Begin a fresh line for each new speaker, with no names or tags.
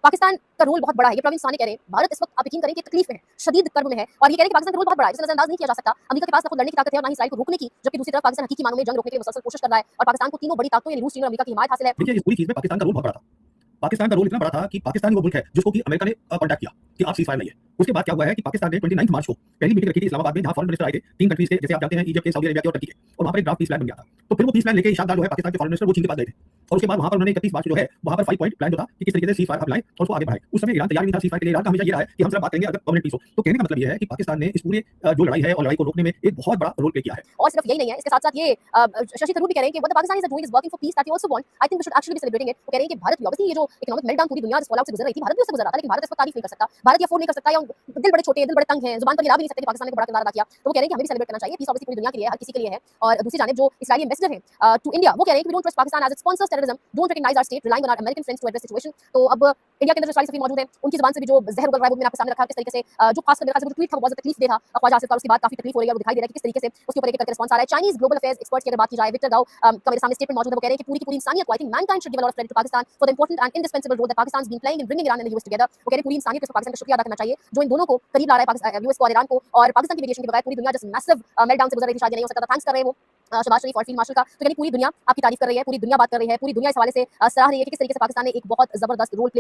पाकिस्तान का रोल बहुत बड़ा है। ये प्रवीण सानी कह रहे हैं भारत इस वक्त आप यकीन करें कि तकलीफ में है, शदीद कर्ब में है और ये कह रहे हैं कि पाकिस्तान का रोल बहुत बड़ा है जिसे नजरअंदाज नहीं किया जा सकता। अमेरिका के पास ना खुद लड़ने की ताकत है और ना ही इसराइल को रोकने की, जबकि दूसरी तरफ पाकिस्तान हकीकी मानों में जंग रोकने के लिए मुसलसल कोशिश कर रहा है और पाकिस्तान को तीनों बड़ी ताकतों यानी रूस, चीन और अमेरिका की हिमायत हासिल है।
देखिए, इस पूरी चीज में पाकिस्तान का रोल बहुत बड़ा था। पाकिस्तान का रोल इतना बड़ा था कि पाकिस्तान ही वो मुल्क है जिसको कि अमेरिका ने कॉन्टैक्ट किया कि आप सीज़फायर लाइए। उसके बाद क्या हुआ है कि पाकिस्तान ने 29 मार्च को पहली मीटिंग रखी थी इस्लामाबाद में, जहां फॉरेन मिनिस्टर आए थे 3 कंट्रीज के, जैसे आप जानते हैं इजिप्ट के, सऊदी अरेबिया के और टर्की के, और वहां पर एक ड्राफ्ट पीस प्लान बन गया था। तो फिर वो पीस प्लान लेके इशाक डार जो है पाकिस्तान के फॉरेन मिनिस्टर वो चीन के पास गए थे और उसके बाद वहां पर उन्होंने 31 मार्च जो है वहां पर 5 पॉइंट प्लान जो था कि किस तरीके से सीज़फायर आप लाएं और उसको आगे बढ़ाएं। उस समय ईरान तैयार नहीं था सीज़फायर के लिए। ईरान का हमेशा ये रहा है कि हम सिर्फ बात करेंगे अगर परमानेंट पीस हो। तो कहने का मतलब ये है कि पाकिस्तान ने इस पूरे जो लड़ाई है और लड़ाई को रोकने में एक बहुत बड़ा रोल प्ले किया है।
और सिर्फ यही नहीं है, इसके साथ साथ ये शशि थरूर भी कह रहे हैं कि what the Pakistan is doing is working for peace that we also want. I think we should actually be celebrating it. वो कह रहे हैं कि भारत भी ऑब्वियसली ये जो इकोनॉमिक मेल्टडाउन पूरी दुनिया जिस फॉलोआउट से गुजर रही थी, भारत भी उससे गुजर रहा था, लेकिन भारत इस पर तारीफ नहीं कर सकता, भारत ये अफोर्ड नहीं कर सकता, या दिल बड़े छोटे हैं, दिल बड़े तंग हैं, जुबान पर ला भी नहीं सकते कि पाकिस्तान ने बड़ा किरदार अदा किया। तो वो कह रहे हैं कि हमें भी सेलिब्रेट करना चाहिए। पीस ऑब्वियसली पूरी दुनिया के लिए है, हर किसी के लिए है। और दूसरी जानिब जो इस्राएली एम्बेसडर हैं टू इंडिया, वो कह रहे हैं कि we don't trust Pakistan as it sponsors terrorism, don't recognize our state, relying on our American friends to address situation. तो अब इंडिया के अंदर जो इस्राएली सफीर मौजूद हैं, उनकी जुबान से भी जो जहर उगल रहा है वो मैंने आपके सामने रखा किस तरीके से, जो खासकर मेरे ख्याल से जो ट्वीट था वो बहुत तकलीफ दे था ख्वाजा आसिफ का, उसके बाद काफी तकलीफ हो रही है, वो दिखाई दे रहा है कि किस तरीके से उसके ऊपर एक करके रिस्पांस आ रहा है। चाइनीज ग्लोबल अफेयर्स एक्सपर्ट्स की अगर बात की जाए, विक्टर गाओ का मेरे सामने स्टेटमेंट मौजूद है। वो कह रहे हैं कि पूरी की पूरी इंसानियत को, I think mankind should give a lot of credit to Pakistan for the important and indispensable role that Pakistan has been playing in bringing Iran and the US together. वो कह रहे हैं पूरी इंसानियत को पाकिस्तान का शुक्रिया अदा करना चाहिए जो इन दोनों को करीब ला रहा है, पाकिस्तान यूएस को और ईरान को, और पाकिस्तान की मीडिएशन के बगैर पूरी दुनिया जिस मैसिव मेल्टडाउन से गुजर रही थी शायद ये नहीं हो सकता था। थैंक्स कर रहे हैं वो शहबाज शरीफ और फील्ड मार्शल का। तो यानी पूरी दुनिया आपकी तारीफ कर रही है, पूरी दुनिया बात कर रही है, पूरी दुनिया इस हवाले से सराह रही है कि किस तरीके से पाकिस्तान ने एक बहुत जबरदस्त रोल